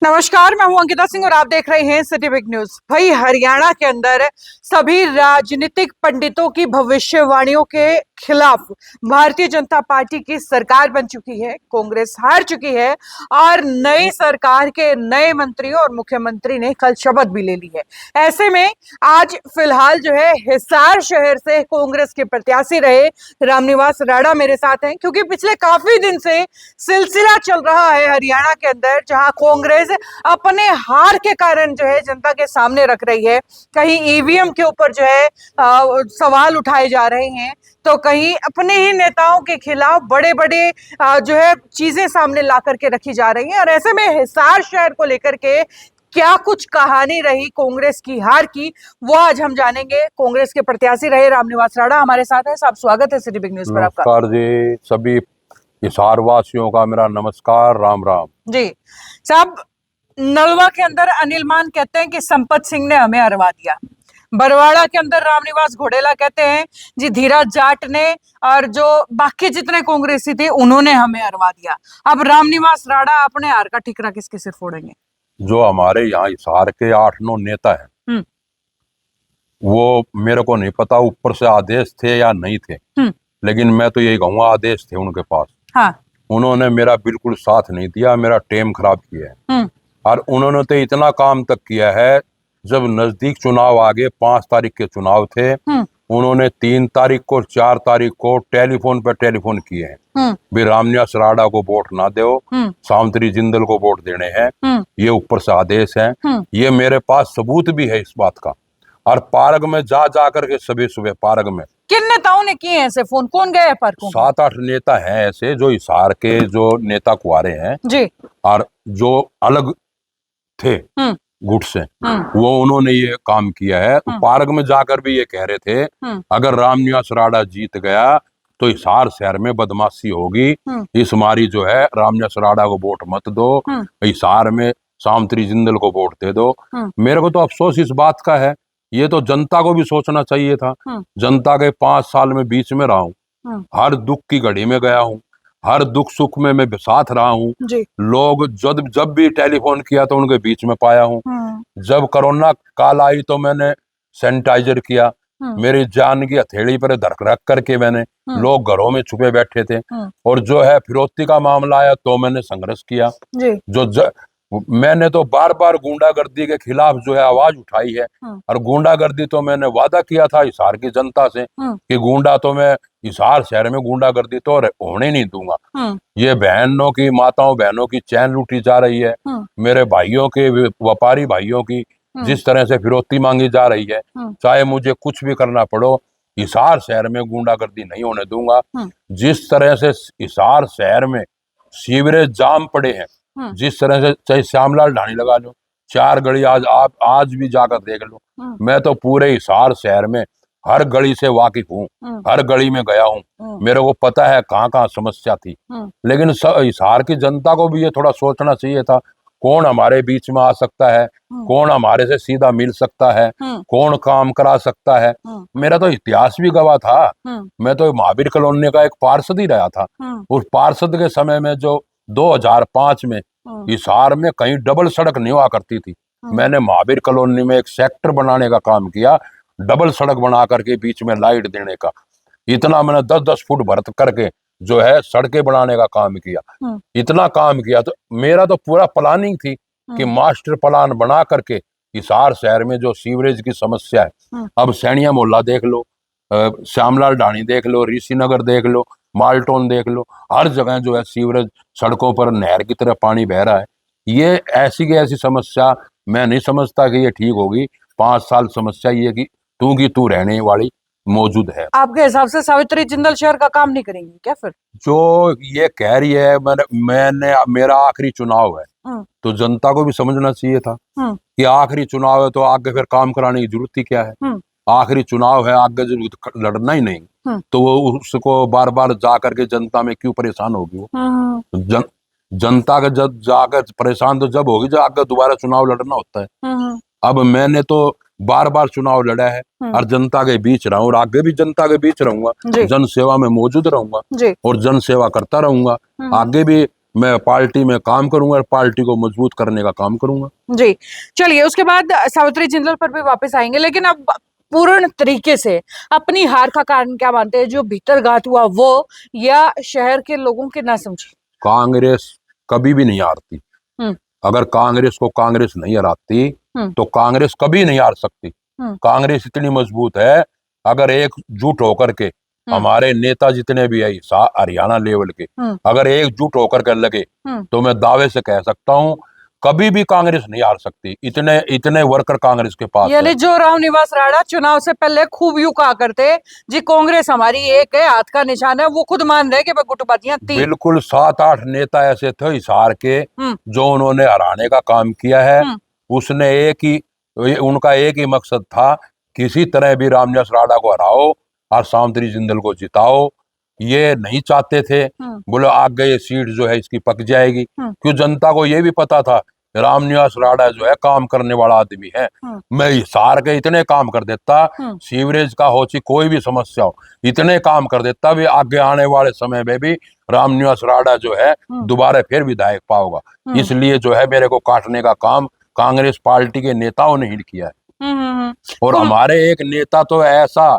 नमस्कार, मैं हूं अंकिता सिंह और आप देख रहे हैं सिटी बिग न्यूज। भाई, हरियाणा के अंदर सभी राजनीतिक पंडितों की भविष्यवाणियों के खिलाफ भारतीय जनता पार्टी की सरकार बन चुकी है। कांग्रेस हार चुकी है और नई सरकार के नए मंत्री और मुख्यमंत्री ने कल शपथ भी ले ली है। ऐसे में आज फिलहाल जो है हिसार शहर से कांग्रेस के प्रत्याशी रहे रामनिवास राणा मेरे साथ हैं, क्योंकि पिछले काफी दिन से सिलसिला चल रहा है हरियाणा के अंदर, जहां कांग्रेस अपने हार के कारण जो है जनता के सामने रख रही है। कहीं ईवीएम के ऊपर जो है सवाल उठाए जा रहे हैं, तो कहीं अपने ही नेताओं के खिलाफ बड़े बड़े जो है चीजें सामने ला करके रखी जा रही हैं। और ऐसे में हिसार शहर को लेकर के क्या कुछ कहानी रही कांग्रेस की हार की, वो आज हम जानेंगे। कांग्रेस के प्रत्याशी रहे रामनिवास राणा हमारे साथ है। साहब, स्वागत है सिटी बिग न्यूज पर आपका। नमस्कार जी, सभी हिसार वासियों का मेरा नमस्कार, राम राम जी साहब, नलवा के अंदर अनिल मान कहते हैं कि संपत सिंह ने हमें हरवा दिया। बरवाड़ा के अंदर रामनिवास घोडेला कहते हैं जी धीरज जाट ने और जो बाकी जितने कांग्रेसी थे उन्होंने हमें हरवा दिया। अब रामनिवास राणा अपने हार का ठिकरा किसके सिर फोड़ेंगे? जो हमारे यहाँ हिसार के 8-9 नेता हैं, वो मेरे को नहीं पता ऊपर से आदेश थे या नहीं थे, लेकिन मैं तो यही कहूंगा आदेश थे उनके पास। हाँ। उन्होंने मेरा बिल्कुल साथ नहीं दिया, मेरा टेम खराब किया है। और उन्होंने तो इतना काम तक किया है, जब नजदीक चुनाव आ गए, 5 तारीख के चुनाव थे, उन्होंने 3 तारीख को 4 तारीख को टेलीफोन पे टेलीफोन किए हैं भी रामनिवास राणा को वोट ना दो, सावित्री जिंदल को वोट देने हैं। ये ऊपर से आदेश है। ये मेरे पास सबूत भी है इस बात का। और पार्क में जा करके सुबह सुबह पार्क में किन नेताओं ने किए ऐसे फोन? कौन गए पार्क में? 7-8 नेता हैं ऐसे जो हिसार के जो नेता कुआरे हैं जी, और जो अलग थे गुट से, वो उन्होंने ये काम किया है। तो पार्क में जाकर भी ये कह रहे थे अगर रामनिवास राणा जीत गया तो हिसार शहर में बदमाशी होगी, इस मारी जो है रामनिवास राणा को वोट मत दो, हिसार में सावित्री जिंदल को वोट दे दो। मेरे को तो अफसोस इस बात का है, ये तो जनता को भी सोचना चाहिए था। जनता के 5 साल में बीच में रहा हूँ, हर दुख की घड़ी में गया हूँ, हर दुख सुख में मैं साथ रहा हूँ। लोग जब भी टेलीफोन किया तो उनके बीच में पाया हूँ। जब कोरोना काल आई तो मैंने सैनिटाइजर किया, मेरी जान की हथेली पर रख करके मैंने, लोग घरों में छुपे बैठे थे। और जो है फिरौती का मामला आया तो मैंने संघर्ष किया। मैंने तो बार बार गुंडागर्दी के खिलाफ जो है आवाज उठाई है। और गुंडागर्दी तो मैंने वादा किया था हिसार की जनता से कि गुंडा तो मैं हिसार शहर में गुंडागर्दी तो होने नहीं दूंगा। ये बहनों की, माताओं बहनों की चैन लूटी जा रही है, मेरे भाइयों के, व्यापारी भाइयों की जिस तरह से फिरौती मांगी जा रही है, चाहे मुझे कुछ भी करना पड़ो, हिसार शहर में गुंडागर्दी नहीं होने दूंगा। जिस तरह से हिसार शहर में सीवरेज जाम पड़े हैं, जिस तरह से, चाहे श्यामलाल ढाणी लगा लो, 4 गली आप आज भी जाकर देख लो। मैं तो पूरे हिसार शहर में हर गली से वाकिफ हूँ, हर गली में गया हूँ, मेरे को पता है कहाँ कहाँ समस्या थी। लेकिन हिसार की जनता को भी ये थोड़ा सोचना चाहिए था, कौन हमारे बीच में आ सकता है, कौन हमारे से सीधा मिल सकता है, कौन काम करा सकता है। मेरा तो इतिहास भी गवाह था, मैं तो महावीर कॉलोनी का एक पार्षद ही रहा था। उस पार्षद के समय में जो 2005 में हिसार में कहीं डबल सड़क नहीं हुआ करती थी, मैंने महावीर कॉलोनी में एक सेक्टर बनाने का काम किया, डबल सड़क बना करके बीच में लाइट देने का। इतना मैंने 10-10 फुट भरत करके जो है सड़कें बनाने का काम किया। इतना काम किया तो मेरा तो पूरा प्लानिंग थी कि मास्टर प्लान बना करके हिसार शहर में जो सीवरेज की समस्या है, अब सैनिया मोहल्ला देख लो, श्यामलाल ढाणी देख लो, ऋषि नगर देख लो, माल्टोन देख लो, हर जगह जो है सीवरेज, सड़कों पर नहर की तरह पानी बह रहा है। ये ऐसी की ऐसी समस्या मैं नहीं समझता कि ये ठीक होगी। 5 साल समस्या ये कि तू की तू रहने वाली मौजूद है। आपके हिसाब से सावित्री जिंदल शहर का काम नहीं करेंगी क्या फिर? जो ये कह रही है, मैंने मेरा आखिरी चुनाव है, तो जनता को भी समझना चाहिए था कि आखिरी चुनाव है तो आगे फिर काम कराने की जरूरत ही क्या है। आखिरी चुनाव है, आगे जरूर लड़ना ही नहीं, तो वो उसको बार बार जा करके जनता में क्यों परेशान होगी वो? जनता का जब जाकर परेशान तो जब होगी जब आगे दोबारा चुनाव लड़ना होता है। अब मैंने तो बार बार चुनाव लड़ा है और जनता के बीच रहा हूँ, और आगे भी जनता के बीच रहूंगा, जन सेवा में मौजूद रहूंगा और जन सेवा करता रहूंगा। आगे भी मैं पार्टी में काम करूंगा और पार्टी को मजबूत करने का काम करूंगा। जी, चलिए उसके बाद सावित्री जिंदल पर भी वापस आएंगे, लेकिन अब पूर्ण तरीके से अपनी हार का कारण क्या मानते हैं? जो भीतरघात हुआ वो, या शहर के लोगों के ना समझे? कांग्रेस कभी भी नहीं हारती। अगर कांग्रेस को कांग्रेस नहीं हराती तो कांग्रेस कभी नहीं हार सकती। कांग्रेस इतनी मजबूत है, अगर एकजुट होकर के हमारे नेता जितने भी है हरियाणा लेवल के, अगर एकजुट होकर के लगे तो मैं दावे से कह सकता हूं कभी भी कांग्रेस नहीं हार सकती। इतने इतने वर्कर कांग्रेस के पास यानी है। जो रामनिवास राणा चुनाव से पहले खूब यूं कहा करते जी कांग्रेस हमारी एक है, हाथ का निशान है, वो खुद मान रहे कि गुटबाजियां थी। बिल्कुल 7-8 नेता ऐसे थे हिसार के जो उन्होंने हराने का काम किया है। उसने उनका एक ही मकसद था, किसी तरह भी रामनिवास राणा को हराओ और सावित्री जिंदल को जिताओ। ये नहीं चाहते थे बोले आगे ये सीट जो है इसकी पक जाएगी, क्यों जनता को ये भी पता था रामनिवास राणा जो है काम करने वाला आदमी है। मैं हिसार के इतने काम कर देता, सीवरेज का हो ची कोई भी समस्या हो, इतने काम कर देता भी आगे आने वाले समय में भी रामनिवास राणा जो है दोबारा फिर विधायक पाओगा। इसलिए जो है मेरे को काटने का काम कांग्रेस पार्टी के नेताओं ने ही किया है। और हमारे एक नेता तो ऐसा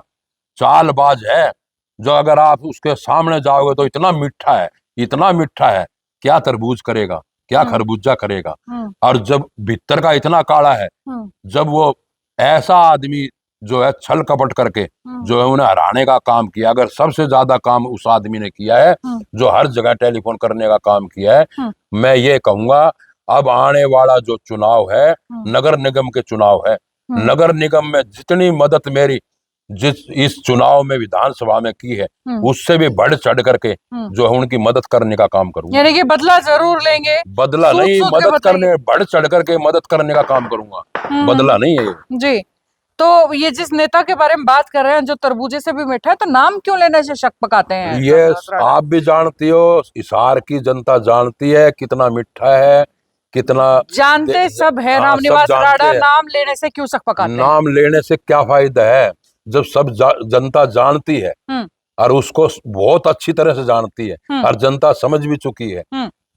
चालबाज है जो अगर आप उसके सामने जाओगे तो इतना मीठा है, इतना मीठा है, क्या तरबूज करेगा, क्या खरबूजा करेगा। और जब भीतर का इतना काला है, जब वो ऐसा आदमी जो है छल कपट करके जो है उन्हें हराने का काम किया, अगर सबसे ज्यादा काम उस आदमी ने किया है जो हर जगह टेलीफोन करने का काम किया है, मैं ये कहूंगा अब आने वाला जो चुनाव है नगर निगम के चुनाव है, नगर निगम में जितनी मदद मेरी जिस इस चुनाव में विधानसभा में की है उससे भी बढ़ चढ़ करके जो है उनकी मदद करने का काम करूंगा। यानी कि बदला जरूर लेंगे। बदला नहीं, मदद करने, बढ़ चढ़ करके मदद करने का काम करूंगा, बदला नहीं है जी। तो ये जिस नेता के बारे में बात कर रहे हैं जो तरबूजे से भी मीठा है, तो नाम क्यों लेने से शक पकाते हैं? ये आप भी जानती हो, हिसार की जनता जानती है कितना मीठा है, कितना जानते सब है। रामनिवास राणा नाम लेने से क्यों शक पकाते हैं? नाम लेने से क्या फायदा है जब सब जनता जानती है और उसको बहुत अच्छी तरह से जानती है और जनता समझ भी चुकी है।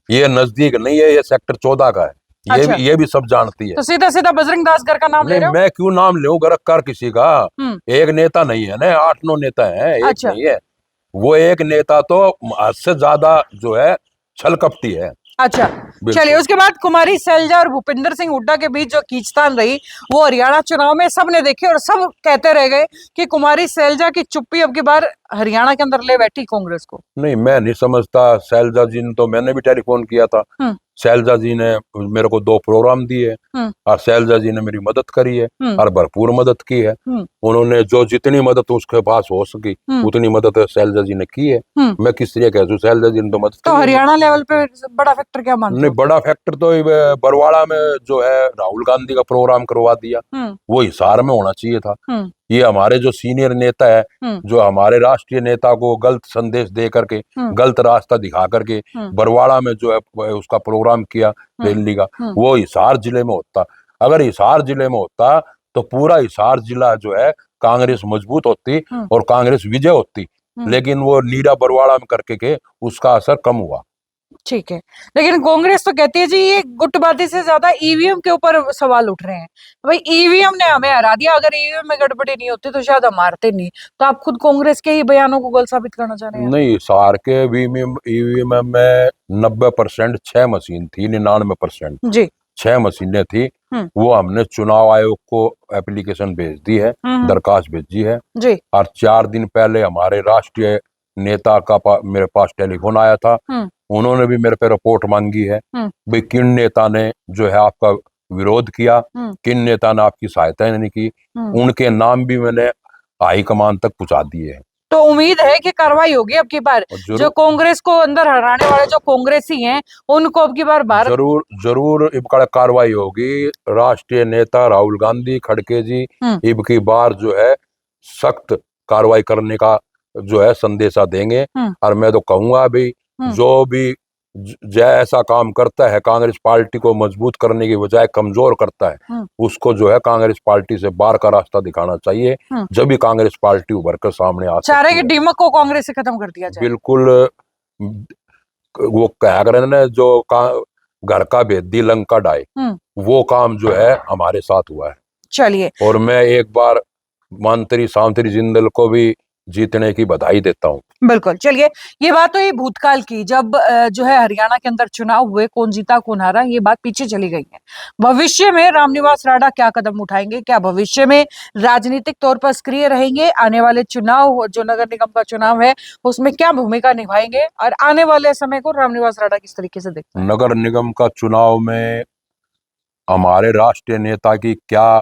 ये नजदीक नहीं है, ये सेक्टर 14 का है। अच्छा। ये भी सब जानती है। तो सीधा सीधा बजरंग दास घर का नाम ले रहे हो? मैं क्यों नाम लूं गरक्कार किसी का? एक नेता नहीं है ना, 8-9 नेता है, एक अच्छा। नहीं है। वो एक नेता तो हद से ज्यादा जो है छल कपटी है। अच्छा, चलिए उसके बाद कुमारी सैलजा और भूपिंदर सिंह हुड्डा के बीच जो खींचतान रही वो हरियाणा चुनाव में सबने देखी और सब कहते रह गए कि कुमारी सैलजा की चुप्पी अब की बार हरियाणा के अंदर ले बैठी कांग्रेस को। नहीं, मैं नहीं समझता। सैलजा जी ने तो मैंने भी टेलीफोन किया था, सैलजा जी ने मेरे को 2 प्रोग्राम दिए और सैलजा जी ने मेरी मदद करी है और भरपूर मदद की है। उन्होंने जो जितनी मदद उसके पास हो सकी उतनी मदद सैलजा जी ने की है। मैं किस लिए कह दूं, सैलजा जी ने तो मदद तो हरियाणा लेवल पे बड़ा फैक्टर क्या मानते हो? नहीं, बड़ा फैक्टर तो बरवाड़ा में जो है राहुल गांधी का प्रोग्राम करवा दिया, वो हिसार में होना चाहिए था। ये हमारे जो सीनियर नेता है, जो हमारे राष्ट्रीय नेता को गलत संदेश दे करके, गलत रास्ता दिखा करके बरवाड़ा में जो है उसका प्रोग्राम किया रैली का, वो हिसार जिले में होता। अगर हिसार जिले में होता तो पूरा हिसार जिला जो है कांग्रेस मजबूत होती और कांग्रेस विजय होती, लेकिन वो नीरा बरवाड़ा में करके के उसका असर कम हुआ। ठीक है, लेकिन कांग्रेस तो कहती है जी ये गुटबाजी से ज्यादा ईवीएम के ऊपर सवाल उठ रहे हैं। भाई ईवीएम ने हमें हरा दिया, अगर ईवीएम में गड़बड़ी नहीं होती तो शायद हम हारते नहीं। तो आप खुद कांग्रेस के ही बयानों को गलत साबित करना चाह रहे हैं? नहीं, सार के ईवीएम में 90% 6 मशीन थी, 99% जी 6 मशीनें थी। वो हमने चुनाव आयोग को एप्लीकेशन भेज दी है, दरखास्त भेजी है जी। और 4 दिन पहले हमारे राष्ट्रीय नेता का मेरे पास टेलीफोन आया था। उन्होंने भी मेरे पे रिपोर्ट मांगी है, भाई किन नेता ने जो है आपका विरोध किया, किन नेता ने आपकी सहायता नहीं की। उनके नाम भी मैंने हाईकमान तक पहुंचा दिए हैं। तो उम्मीद है कि कार्रवाई होगी अब की बार। जो कांग्रेस को अंदर हराने वाले जो कांग्रेसी हैं उनको अब की बार भारत जरूर कार्रवाई होगी। राष्ट्रीय नेता राहुल गांधी खड़गे जी इब की बार जो है सख्त कार्रवाई करने का जो है संदेशा देंगे। और मैं तो कहूंगा भाई जो भी ऐसा काम करता है कांग्रेस पार्टी को मजबूत करने की बजाय कमजोर करता है, उसको जो है कांग्रेस पार्टी से बाहर का रास्ता दिखाना चाहिए, जब भी कांग्रेस पार्टी उभर कर सामने आ सकती है। डीमक को कांग्रेस से खत्म कर दिया जाए। बिल्कुल वो क्या करें ना, जो घर का भेदी लंका डाय, वो काम जो है हमारे साथ हुआ है। चलिए, और मैं एक बार मंत्री सावित्री जिंदल को भी जीतने की बधाई देता हूँ। बिल्कुल। चलिए, ये बात तो ये भूतकाल की, जब जो है हरियाणा के अंदर चुनाव हुए, कौन जीता कौन हारा, ये बात पीछे चली गई है। भविष्य में रामनिवास राणा क्या कदम उठाएंगे? क्या भविष्य में राजनीतिक तौर पर सक्रिय रहेंगे? आने वाले चुनाव, जो नगर निगम का चुनाव है, उसमें क्या भूमिका निभाएंगे? और आने वाले समय को रामनिवास राणा किस तरीके से देखते हैं? नगर निगम का चुनाव में हमारे राष्ट्रीय नेता की क्या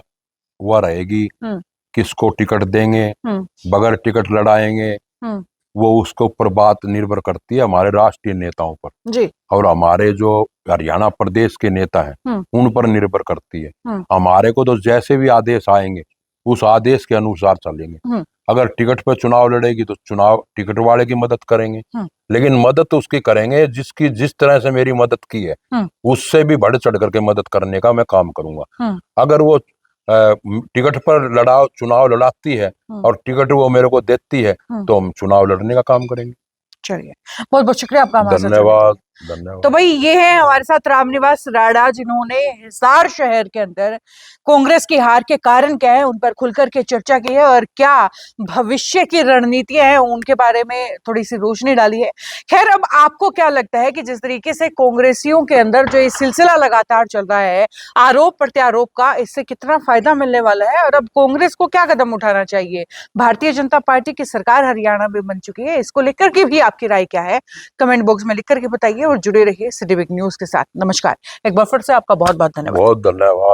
वह रहेगी, किसको टिकट देंगे, बगैर टिकट लड़ाएंगे, वो उसके ऊपर बात निर्भर करती है हमारे राष्ट्रीय नेताओं पर जी। और हमारे जो हरियाणा प्रदेश के नेता हैं उन पर निर्भर करती है। हमारे को तो जैसे भी आदेश आएंगे उस आदेश के अनुसार चलेंगे। अगर टिकट पर चुनाव लड़ेगी तो चुनाव टिकट वाले की मदद करेंगे, लेकिन मदद तो उसकी करेंगे जिसकी जिस तरह से मेरी मदद की है उससे भी बढ़ चढ़ करके मदद करने का मैं काम करूंगा। अगर वो टिकट पर चुनाव लड़ाती है और टिकट वो मेरे को देती है तो हम चुनाव लड़ने का काम करेंगे। चलिए, बहुत बहुत शुक्रिया आपका हमारे साथ जुड़ने के धन्यवाद। लिए। धन्यवाद। तो भाई, ये है हमारे साथ रामनिवास राणा, जिन्होंने हिसार शहर के अंदर कांग्रेस की हार के कारण क्या है उन पर खुलकर के चर्चा की है और क्या भविष्य की रणनीतियां हैं उनके बारे में थोड़ी सी रोशनी डाली है। खैर, अब आपको क्या लगता है कि जिस तरीके से कांग्रेसियों के अंदर जो ये सिलसिला लगातार चल रहा है आरोप प्रत्यारोप का, इससे कितना फायदा मिलने वाला है और अब कांग्रेस को क्या कदम उठाना चाहिए? भारतीय जनता पार्टी की सरकार हरियाणा में बन चुकी है, इसको लेकर के भी आपकी राय क्या है? कमेंट बॉक्स में लिख करके बताइए और जुड़े रहिए सिटी बिग न्यूज के साथ। नमस्कार, एक बार फिर से आपका बहुत बहुत धन्यवाद। बहुत धन्यवाद।